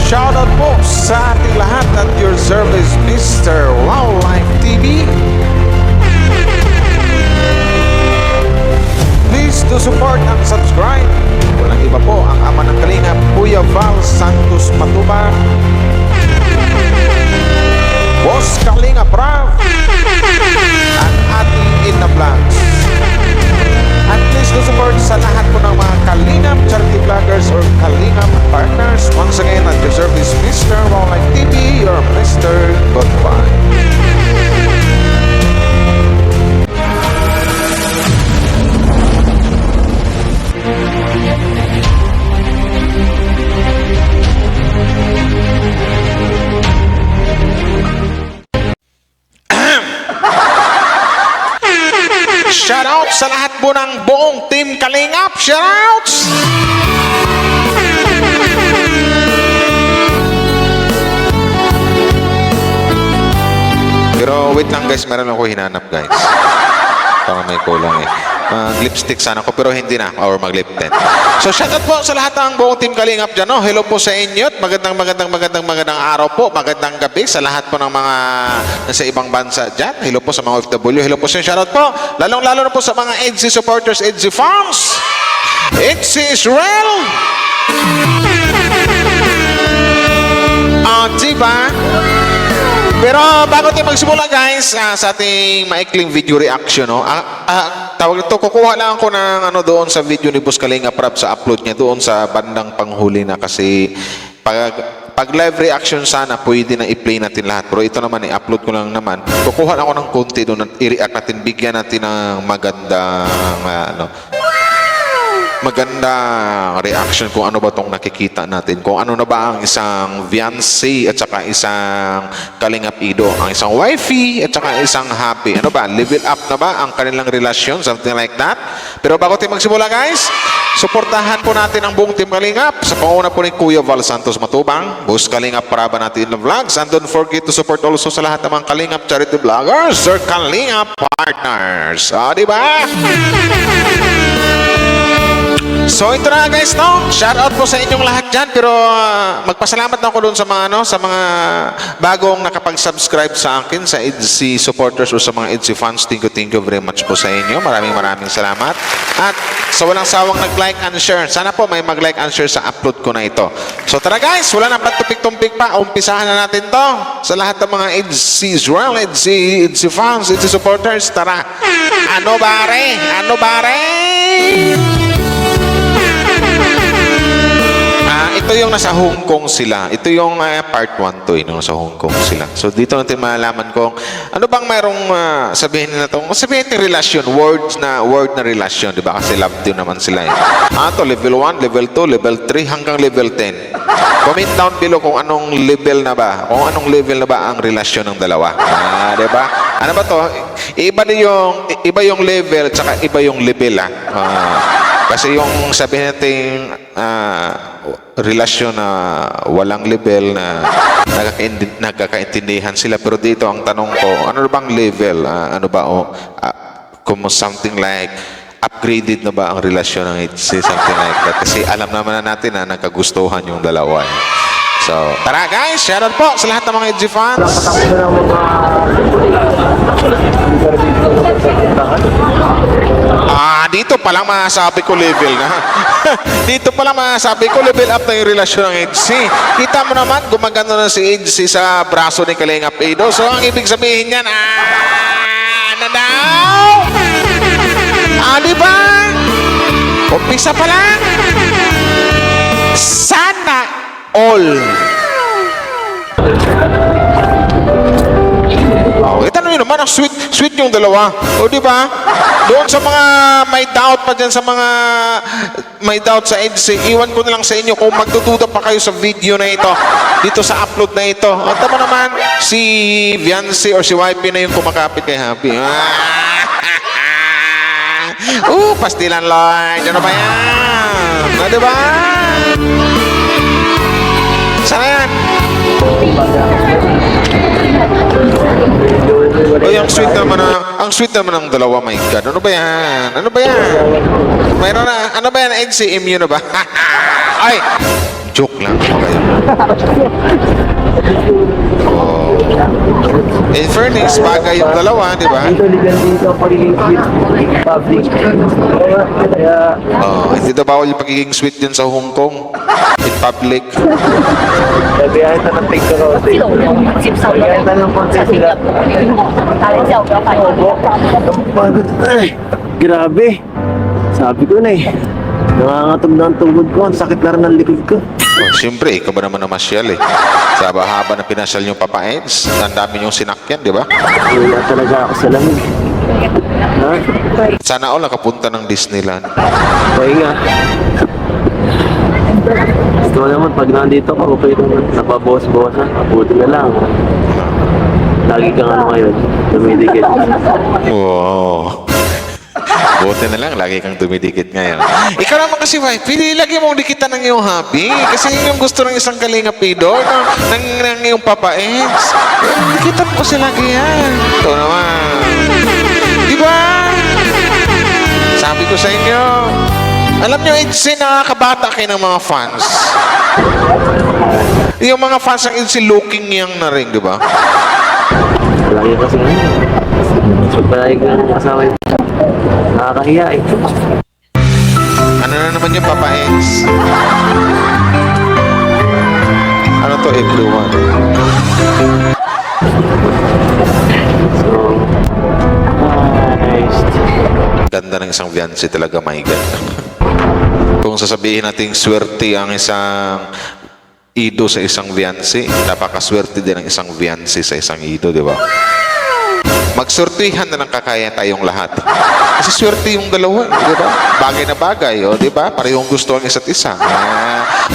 Shoutout po sa ating lahat at your service, Mr. Wildlife TV. Please do support and subscribe. Walang iba po ang ama ng Kalingap, Kuya Val Santos Matuba, Boss Kalingap Rav, at ating Ina Vlogs. At please do support sa lahat po ng mga Kalingap charity vloggers or Kalingap partners. Once again, at your service, Mr. Wildlife TV, your Mr. Goodbye. Shoutout sa lahat po ng buong Team Kalingap. Shoutouts! Pero wait lang guys, meron ako hinanap guys. Parang may kulang eh. Lipstick sana ko pero hindi na, or mag-lip tint. So shoutout po sa lahat ng buong Team Kalingap dyan. No? Hello po sa inyo at magandang araw po, magandang gabi sa lahat po ng mga nasa ibang bansa dyan. Hello po sa mga OFW, hello po sa inyo. Shoutout po, lalong-lalo na po sa mga EDC supporters, EDC fans, EDC Israel. Diba? Pero bago tayo magsimula guys, sa ating maikling video reaction, no? Tawag ito, kukuha lang ako ng doon sa video ni Boss Kalingap Rab sa upload niya doon sa bandang panghuli na kasi pag live reaction sana pwede na i-play natin lahat. Pero ito naman i-upload ko lang naman. Kukuha ako ng konti doon at i-react natin, bigyan natin ng magandang reaction kung ano ba itong nakikita natin. Kung ano na ba ang isang fiancé at saka isang Kalingap Ido. Ang isang wifey at saka isang happy. Ano ba? Level up na ba ang kanilang relasyon? Something like that. Pero bago tayo magsimula guys, suportahan po natin ang buong Team Kalingap sa panguna po ni Kuya Val Santos Matubang, Boss Kalingap Paraba natin in the vlogs. And don't forget to support also sa lahat ng mga Kalingap charity vloggers or Kalingap partners. Diba? So ito na guys, no? Shoutout po sa inyong lahat dyan. Pero magpasalamat na ako doon sa mga sa mga bagong nakapag-subscribe sa akin, sa EDC supporters o sa mga EDC fans. Thank you very much po sa inyo. Maraming salamat. At sa walang sawang nag-like and share, sana po may mag-like and share sa upload ko na ito. So tara guys, wala nang patupik-tumpik pa. Umpisahan na natin to. Sa lahat ng mga EDC Israel, EDC fans, EDC supporters, tara. Ano bare? Ito yung nasa Hong Kong sila. Ito yung part 1 to, nasa Hong Kong sila. So dito natin malalaman kung ano bang mayroong sabihin nila to. Sabihin natin relasyon, word na relasyon, di ba? Kasi love team naman sila eh. To level 1, level 2, level 3 hanggang level 10. Comment down below kung anong level na ba. Kung anong level na ba ang relasyon ng dalawa. Di ba? Ano ba to? Iba yung level tsaka iba yung level kasi yung sabihin natin relasyon na walang level na nagkakaintindihan sila. Pero dito ang tanong ko, ano bang level? Kung something like upgraded na ba ang relasyon ng EDC? Something like that. Kasi alam naman na natin na nagkagustuhan yung dalawa. So, tara guys, shoutout po sa lahat ng mga EDC fans. Dito pa lang masasabi ko level na. Dito pa lang masasabi ko level up na yung relasyon ng EDC. Kita mo naman, gumagano na si EDC sa braso ni Kalingap Ido. So, ang ibig sabihin yan, ano daw? Diba? Umpisa pa lang. Sana all. Kita nyo naman, ang sweet yung dalawa. O diba? Doon sa mga may doubt pa dyan, sa mga may doubt sa EDC, iwan ko na lang sa inyo kung magdududa pa kayo sa video na ito, dito sa upload na ito. At tama naman, si fiancé or si wifey na yung kumakapit kay Happy. Pastilan Lord. Ano ba yan? Diba? Sana yan? Ay, ang sweet naman ng dalawa, my God. Ano ba yan? Ano ba yan? Mayroon na, ano ba yan? NCMU na ba? Ay, Joke lang po kayo. Oh. In fairness, bagay yung dalawa, di ba? Dito, legal dito, pagiging public. Kaya, Hindi daw bawal yung pagiging sweet dyan sa Hong Kong. In public. biyahe na ng take ko. Biyahe na ng konti sila. Pagod. Ay, grabe. Sabi ko na eh. Nangangatog na ang tungkod ko. Ang sakit na rin ng likod ko. Oh, siyempre, ikaw ba naman namasyal eh. Sa haba na pinasyal yung Papa Eds, ang dami yung sinakyan, di ba? Wala talaga ako sa lamig. Ha? Sana all nakapunta ng Disneyland. Kaya nga. Gusto ko naman, pag nandito ako, okay naman. Napabawas-bawasan. Mabuti na lang. Lagi kang ano ngayon. Dumidikit. Wow. Buti na lang, lagi kang dumidikit ngayon. Ikaw naman kasi, wife, pili lagi mong dikitan ng iyong hobby. Kasi yun yung gusto ng isang kalinga pidor, ng iyong Papa Eds. Dikitan ko sila yan. Ito naman. Diba? Sabi ko sa inyo, alam nyo, Edsy, nakakabata kayo ng mga fans. Yung mga fans ng Edsy, looking young na rin, di ba? Lagi kasi nga. Palagi kang kasama yun. Nakakahiya eh. Ano na naman yung Papa Eds? Ano to, everyone? So, nice. Ganda ng isang fiancé talaga, my God. Kung sasabihin nating swerte ang isang ido sa isang fiancé, napakaswerte din ang isang fiancé sa isang ido, di ba? Magsortihan na lang kakaya tayong lahat. Kasi swerte yung dalawa, di ba? Bagay na bagay, o di ba? Parehong gusto ang isa't isa.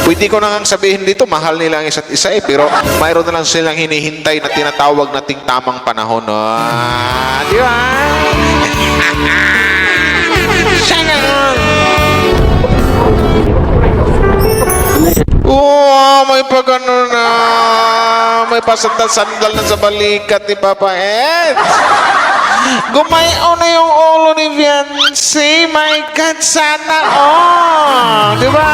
Pwede ko na nga sabihin dito, mahal nila ang isa't isa eh, pero mayroon na lang silang hinihintay na tinatawag nating tamang panahon. Di ba? Siya ganun. May pagano na. May pasandal-sandal na sa balikat ni Papa Eds. Gumayon na yung ulo ni Fiancé. My God, sana all. Di ba?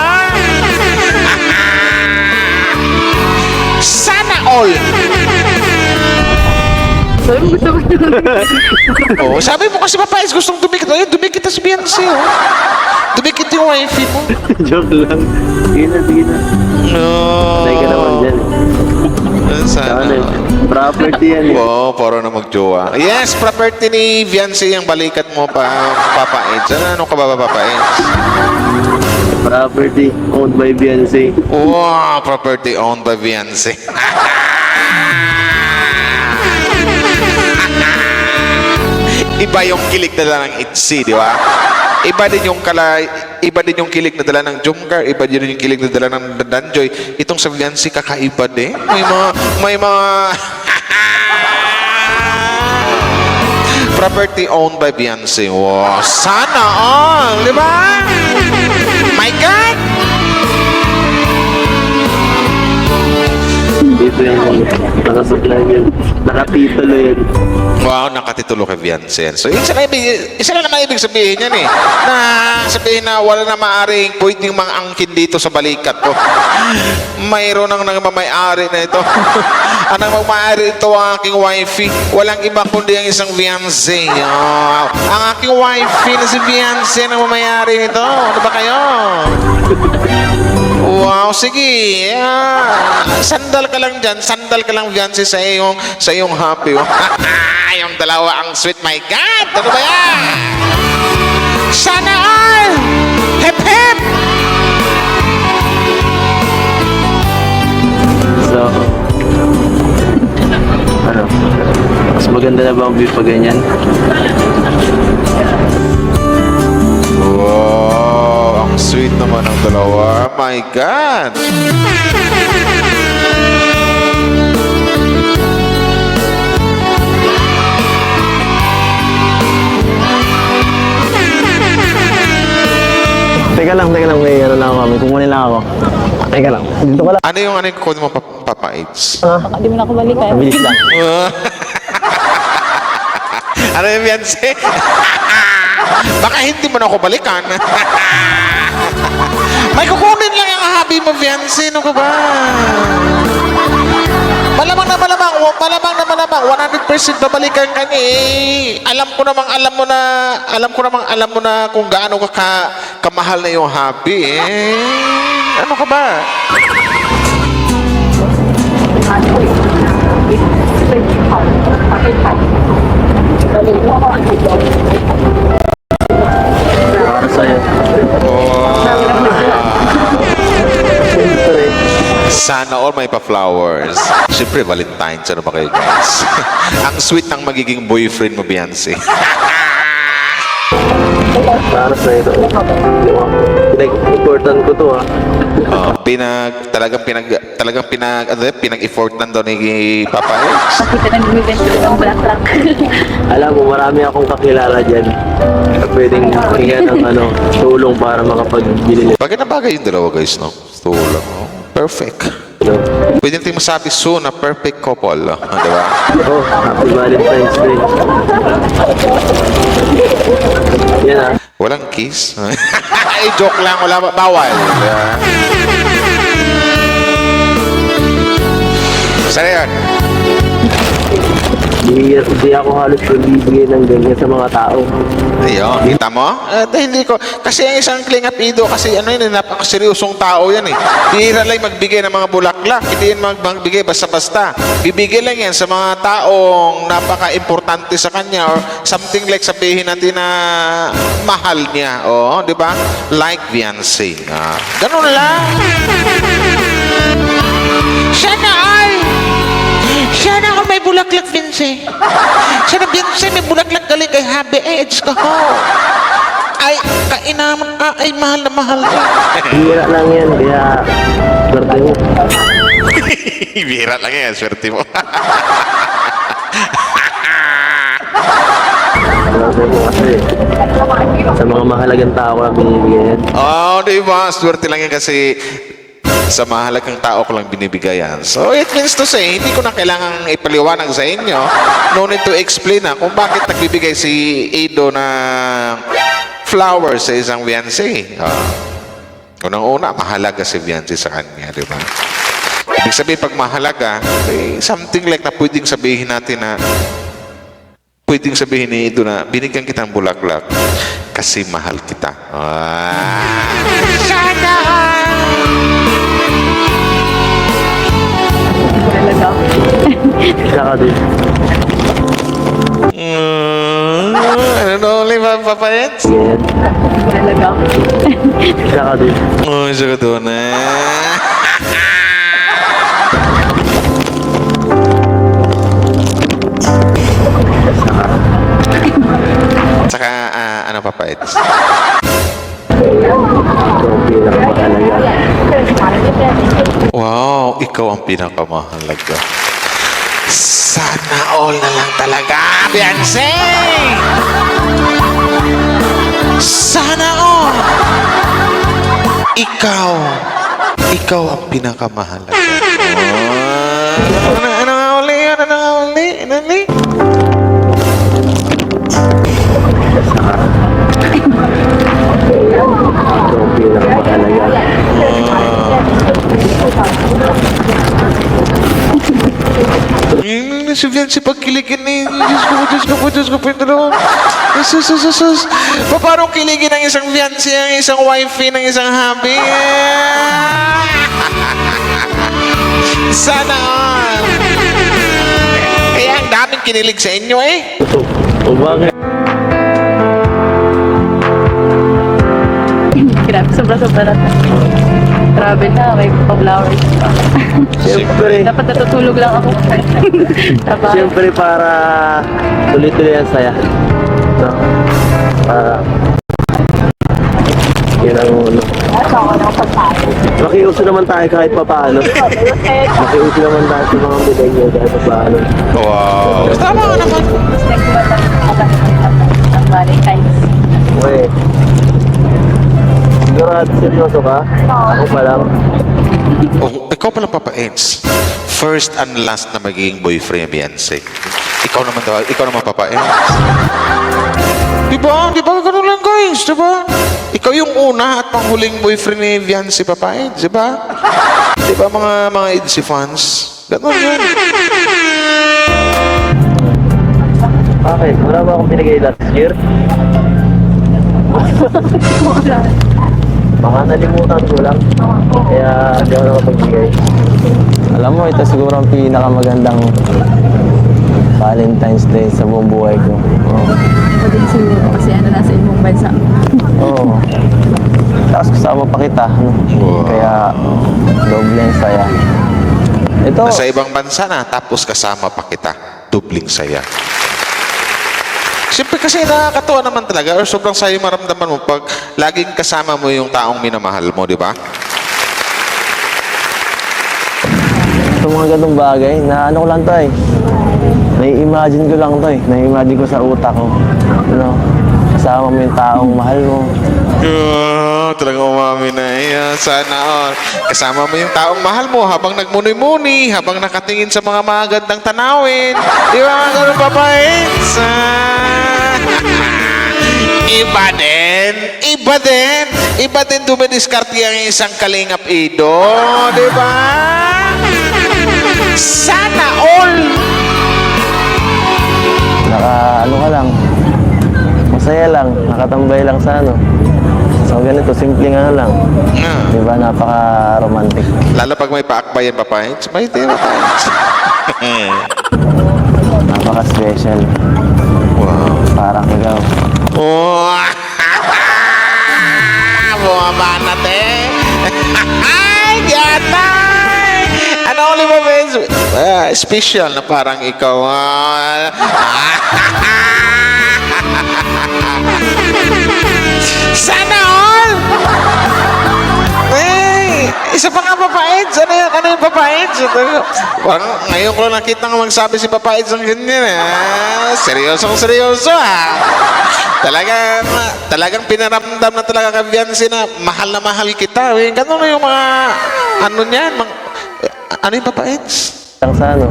Sana all. Oh, sabi mo kasi Papa Eds gustong dumikit. Ayun, dumikit na si Fiancé. Oh. Dumikit yung wifey mo. Joke lang. Sige na, sige na. No. Patay ka naman dyan. Sana. Property yan eh. Oo, para na magjowa. Yes, property ni Fiancé yung balikat mo pa, Papa Eds. Ano ka ba, Papa Eds? Property owned by Beyonce. Wow, property owned by Fiancé. Iba yung kilig na lang ng Itzy, di ba? Iba din yung kilig na dala ng Jumgar, iba din yung kilig na dala ng Danjoy. Itong sa Fiancé kakaiba din. May mga property owned by Fiancé. Wow, sana all, di ba? My God! Dito yung nakasupply yun. Nakatitulo yun. Wow, nakatitulo kay Fiancé. So, isa lang naman ibig sabihin yan eh. Na sabihin na wala na maaring pwedeng mangangkin dito sa balikat ko. Mayroon ang nangmamayari na ito. Ang nangmamayari ito ang aking wifey. Walang iba kundi ang isang Fiancé. Oh, ang aking wifey na si Fiancé ang nangmamayari nito. Ano ba kayo? Wow, sige. Sandal ka lang dyan. Sandal ka lang Fiancé sa iyong happy. Oh. Yung dalawa ang sweet. My God! Ano ba yan? Sana all! Hep hep! So, ano? Mas maganda na ba ang view pag ganyan? Wow, ang sweet naman ng dalawa. My God! Teka lang, may ano lang ako. May kukunin lang ako. Teka lang, dito ka lang. Ano yung kunin mo, Papa Eds? Hindi mo na ako balikan. Mabilis lang. Ano yung Fiancé? Baka hindi mo na ako balikan. May kukunin lang yung habi happy mo, Fiancé. Ano ka ba? Malamang na malamang, 100% babalikan ka niya eh. Alam ko namang alam mo na kung gaano kamahal na yung happy eh. Ano ka ba? Para sa'yo. Siyempre. Sana all may pa-flowers. Siyempre, Valentine's. Ano ba kayo, guys? Ang sweet ng magiging boyfriend mo, Beyonce. Para sa'yo ito. Pinag-important ko to ha. Pinag-effortan daw ni Papa X. Bakit na bumibenta ng bulaklak? Alam mo, marami akong kakilala dyan. Na pwedeng hingan ng tulong para makapagbili nito. Bagay na bagay yung dalawa, guys, no? Tulong, no? Perfect. Pwede natin masabi soon na perfect couple, no? Di ba? Oh, happy Valentine's Day. Yan ha. Walang kiss. Ay, joke lang. Wala, bawal. Yeah. Sana yun? Hindi ako halos nagbibigay ng ganyan sa mga tao. Ayun, kita mo? Hindi ko. Kasi ang isang klingapido, kasi napakaseryosong tao yan eh. Bihira lang magbigay ng mga bulaklak. Hindi yan magbigay basta-basta. Bibigay lang yan sa mga taong napaka-importante sa kanya or something like sabihin natin na mahal niya. Oo, di ba? Like Beyonce. Ganun lang. Sana ako may bulaklak, Vince. Sana, Vince, may bulaklak galing kay Happy Edge ko. Ay, kainaman ka. Ay, mahal na mahal ka. Bihira lang yan, kaya swerte mo. Bihira lang yan, swerte mo. Swerte mo kasi sa mga mahalagang tao ko lang binibigay yan. Oh, di ba? Swerte lang yan kasi sa mahalagang tao ko lang binibigay yan. So, it means to say, hindi ko na kailangang ipaliwanag sa inyo. No need to explain na kung bakit nagbibigay si Edo ng flowers sa isang Beyonce. Unang-una, mahalaga si Beyonce sa kanya, di ba? Ibig sabihin, pag mahalaga, something like na pwedeng sabihin natin na pwedeng sabihin ni Edo na binigyan kitang bulaklak kasi mahal kita. Talaga. Isa ka din. Ano ulit, Papa Eds? Yan. Talaga. Isa ka din. Isa ka doon Tsaka, ano Papa Eds? Ito ang pinakamahalaga. Wow, ikaw ang pinakamahalaga. Sana all na lang talaga, Beyonce! Sana all! Ikaw ang pinakamahalaga. Ano nga uli? Ito ang pinakamahalaga. Si Beyonce pagkiligin ni Diyos ko po yung dalawa. Sus. Paano kiligin ng isang Beyonce, ang isang wifey, ng isang happy? Sana all. Kaya ang daming kinilig sa inyo eh. O bakit? Grabe, sobra-sobra na. Grabe na, may pa-flowers pa. Siyempre. Dapat natutulog lang ako. Trabaho. Siyempre para tuloy-tuloy ang saya. No? Para yun ang makiuso naman tayo kahit pa paano. Makiuso naman tayo sa mga millennial kahit pa paano. Wow. Tama ka naman. Ang Valentine's. Okay. Sigurado seryoso ka? Ako pa lang. Oh, ikaw pala Papa Eds. First and last na magiging boyfriend ni Beyonce. Ikaw naman Papa Eds. Diba? Diba ganun lang guys? Diba? Ikaw yung una at panghuling boyfriend ni Viancy Papa Eds, diba? Diba mga Edsy fans? Ganun yun. Bakit? Wala ba akong binigay last year? Wala. Baka nalimutan ko lang. Kaya hindi ako nakapagbigay. Alam mo, ito siguro ang pinakamagandang Valentine's Day sa buong buhay ko. Ako din siguro kasi nasa ibang bansa. Oo. Tapos kasama pa kita. No? Kaya doble ang saya. Ito, Nasa ibang bansa na, tapos kasama pa kita. Dubling saya. Siyempre kasi nakakatuwa naman talaga or sobrang saya maramdaman mo pag laging kasama mo yung taong minamahal mo, di ba? itong mga ganung bagay, na ano ko lang to eh. Nai-imagine ko lang to eh. Nai-imagine ko sa utak ko. Ano, kasama mo yung taong mahal mo. Talagang umami na yan. Sana all. Kasama mo yung taong mahal mo habang nagmuni-muni, habang nakatingin sa mga magandang tanawin. Di ba mga ganun papayits? Iba din. Iba din. Iba din dumidiskarte ang isang kalingap ido. Di ba? Sana all. Ano ka lang. Masaya lang. Nakatambay lang sa ano. So ganito, simpleng ano lang. Di ba, napaka-romantic. Lalo pag may paakbayan papayits, may tira papayits. Napaka-special. Wow. Parang ikaw. Oh! Bumaba na, te! Ay, gatay! Ano ulit mo, Benz? Special na parang ikaw. Sana all! Hey! Isa pa nga, Papa Eds. Ano yun? Ano yung Papa Eds? Parang ngayon ko lang nakita nga magsabi si Papa Eds ng ganyan. Seryoso Talagang pinaramdam na talaga kay Viancy na mahal kita. Eh. Ganun na yung mga ano niyan. Ano yung Papa Eds? Lang sa ano.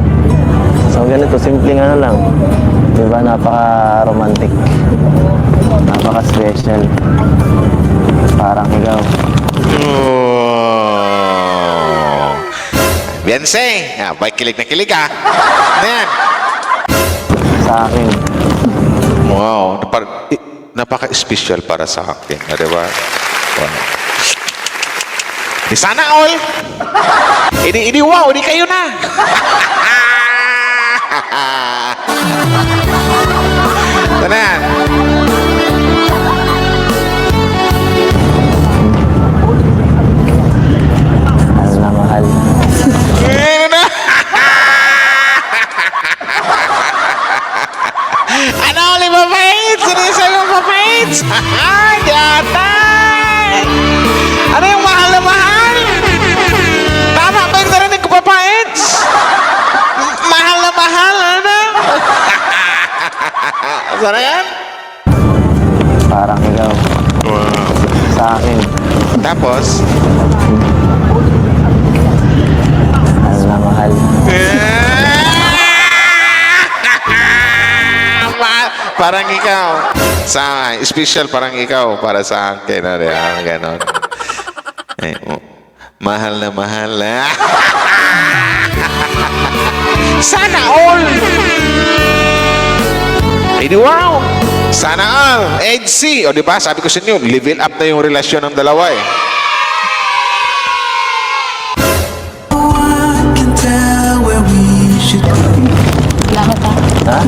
So ganito, simpleng ano lang. Di ba, napaka-romantic. Napaka-special. Parang ikaw. Oh. Viancy, bay kilig na kilig ka. Ano yan? Sa akin. Wow, napaka-special para sa akin. Di ba? Wow. Di sana all. Idi wow, di kayo na. Ito na yan. Mahal na mahal. Ano na? Ano ulit, Papa Eds? Ano yung sa'yo, Papa Eds? Gatay! Ano yung mahal na mahal? Tama ba yung narinig ko, Papa Eds? Mahal na mahal, ano? Sana yan? Parang ikaw. Sa akin. Tapos? Mahal na mahal. Parang ikaw. Special parang ikaw para sa akin. Ganon. Mahal na mahal. Sana all! Ay, wow! Sana all! Edsy! O diba, sabi ko sa inyo, level up na yung relasyon ng dalawa eh. Salamat ha. Ha?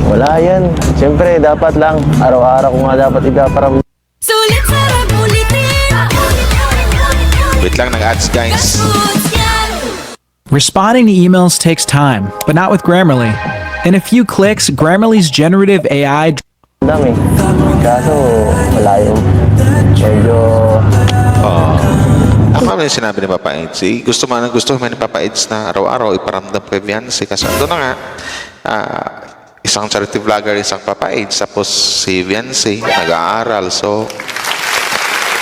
Wala yan. Siyempre, dapat lang. Araw-araw ko nga dapat ipaparam. Sulit sarap ulitin. Wait lang, nag-ads guys. Responding to emails takes time, but not with Grammarly. In a few clicks, Grammarly's generative AI Dami. Kaso, wala yung medyo... Ako naman yung sinabi ni Papa Eds. Gusto man ni Papa Eds na araw-araw iparamdam kay Viancy. Kasi doon na nga, isang charity vlogger, isang Papa Eds. Tapos si Viancy, nag-aaral. So,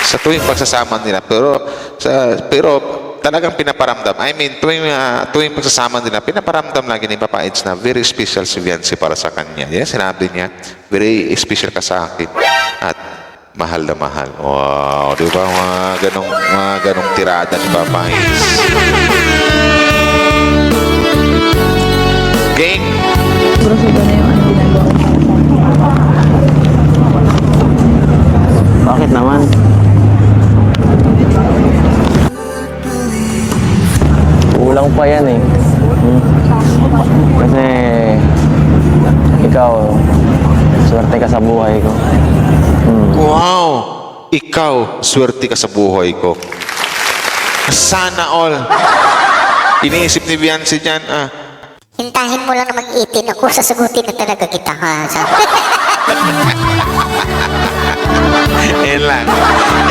sa tuwing pagsasama nila. Pero talagang pinaparamdam. I mean, tuwing pagsasama nila, pinaparamdam lagi ni Papa Eds na very special si Viancy para sa kanya. Yan, sinabi niya, very special ka sa akin. At mahal na mahal. Wow, di ba? Mga ganong tirada ni Papa Eds. Gang! Proso ba na yung ano ginagawa? Bakit naman? Kulang pa yan eh. Kasi ikaw, swerte ka sa buhay ko. Wow! Ikaw, swerte ka sa buhay ko. Sana all. Iniisip ni Viancy dyan, Hintahin mo lang na mag-18 ako, sasagutin na talaga kita ha. Yan lang.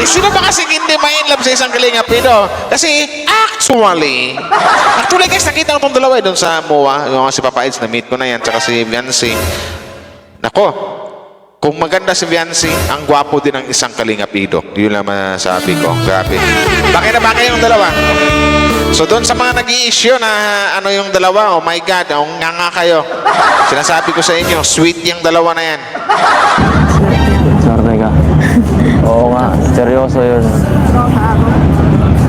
Sino ba kasi hindi ma-inlove sa isang Kalinga Pido? Kasi actually guys, nakita ko itong dalawa doon sa MOA, yung si Papa Eds, na-meet ko na yan, tsaka si Viancy. Nako, kung maganda si Viancy, ang gwapo din ng isang Kalinga Pido. Yun lang masabi ko. Grabe. Bakit na bakit yung dalawa? So doon sa mga nag-i-issue na ano yung dalawa, oh my God, nga kayo. Sinasabi ko sa inyo, sweet yung dalawa na yan. Swerte ka. Oo nga, seryoso yun.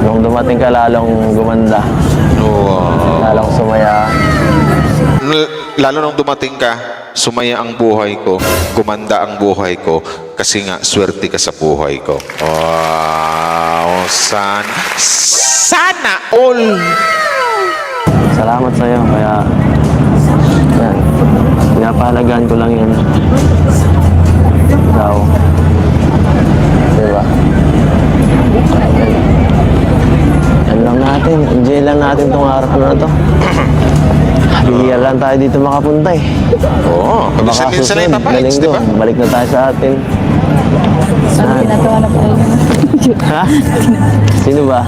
Nung dumating ka, lalong gumanda. Lalong sumaya. Lalo nung dumating ka, sumaya ang buhay ko, gumanda ang buhay ko, kasi nga, swerte ka sa buhay ko. Wow, sana all. Salamat sa'yo, kaya yan, pinapahalagaan ko lang yan. Ikaw. Diba? Yan lang natin, enjoy lang natin itong araw na to. Bihira lang tayo dito makapunta eh. Oo, minsan na yung Papa Eds, di ba? Balik na tayo sa atin. Sabi ginagawa na po yun. Ha? Sino ba?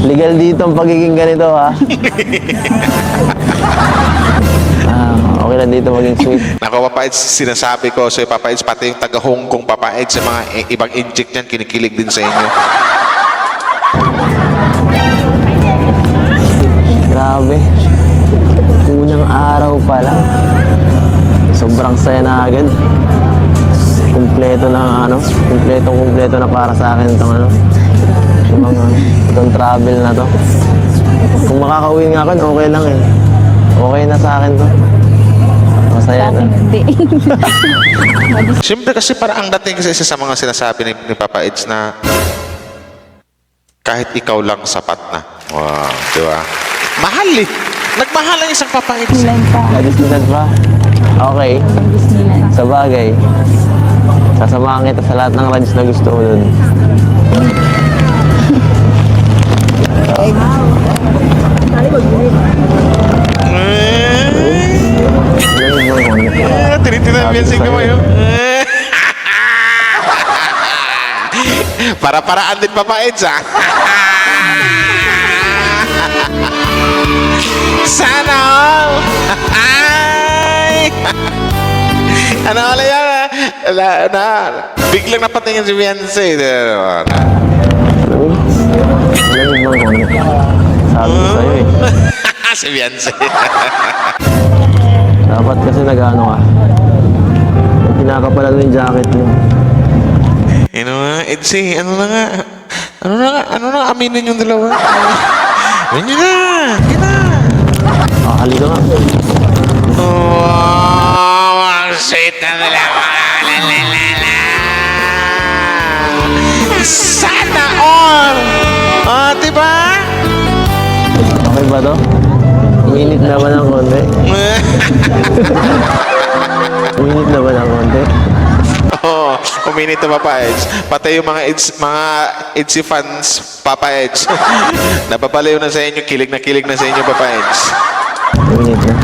Legal dito ang pagiging ganito ha. Okay lang dito maging sweet. Nako, Papa Eds, sinasabi ko sa Papa Eds, pati yung taga-Hong Kong Papa Eds, sa mga ibang inject niyan, kinikilig din sa inyo. Grabe. Unang araw pa lang. Sobrang saya na agad. Kumpleto na kumpleto na para sa akin itong itong travel na to. Kung makakauwi nga ako, okay lang eh. Okay na sa akin to. Masaya na. Hindi. Siyempre kasi para ang dating kasi isa sa mga sinasabi ni Papa Eds na kahit ikaw lang sapat na. Wow, di ba? Mahal eh. Nagmahal ang isang Papa Eds. Disneyland pa. Disneyland pa? Okay. Disneyland. Sa bagay. Sasamahan kita sa lahat ng rides na gusto mo dun. Tinitinang Viancy ko ngayon. Para-paraan din Papa Eds ah. Sana all. Ay! Ano ulit yan? Biglang napatingin si Viancy. Lamig mo konti. Sabi ko sa'yo eh. Si Viancy. Dapat kasi nag-ano ka. Pinakapalan mo yung jacket mo. Ano nga, Edsy, ano na nga, aminin yung dalawa. Yun na. Halika nga. Oh, ang sweet na dalawa. La. Sana all. Diba? Okay ba to? Uminit na ba ng konti? Uminit na ba ng konti? Oo, uminit na Papa Eds. Pati yung mga Edsy fans, Papa Eds. Napapalayo na sa inyo, kilig na sa inyo, Papa Eds. Uminit na.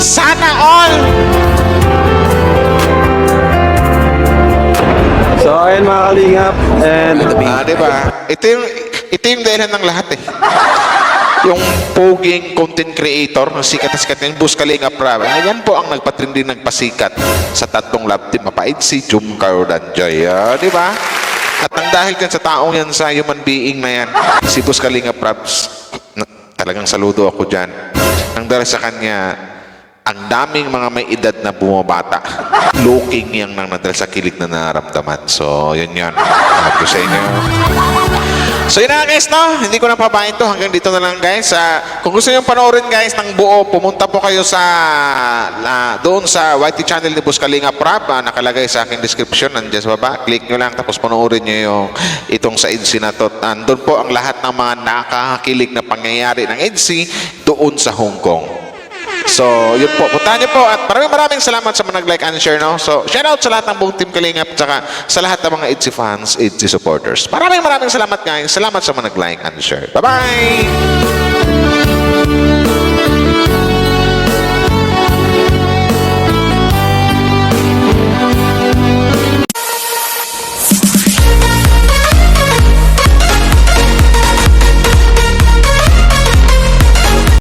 Sana all! So ayun mga kalingap, and Diba? Ito yung dahilan ng lahat eh. yung poging content creator na sikat na sikat yung Boss Kalingap Rab. Ayan po ang nagpatrindi, nagpasikat sa tatlong love team. Mapait si Jum Cardanjoy. Di ba? At nang dahil kan sa taong yan, sa human being na yan, si Boss Kalingap Rab, talagang saludo ako dyan. Nang dahil sa kanya, ang daming mga may edad na bumabata. Looking yang nang nadal sa kilig na nararamdaman. So, yun yun. Sabi ko sa inyo. So, yun na guys, no? Hindi ko na pabahin to. Hanggang dito na lang guys. Kung gusto nyo panoorin guys ng buo, pumunta po kayo sa doon sa YT channel ni Boss Kalingap Rab. Nakalagay sa aking description. Nandiyan sa baba. Click nyo lang tapos panoorin nyo yung itong sa EDC na to. Nandun po ang lahat ng mga nakakakilig na pangyayari ng EDC doon sa Hong Kong. So, yun po. Puntahan niyo po at maraming salamat sa mga nag-like and share, no? So, shout out sa lahat ng buong Team Kalingap at saka sa lahat ng mga EDC fans, EDC supporters. Maraming salamat guys. Salamat sa mga nag-like and share. Bye-bye!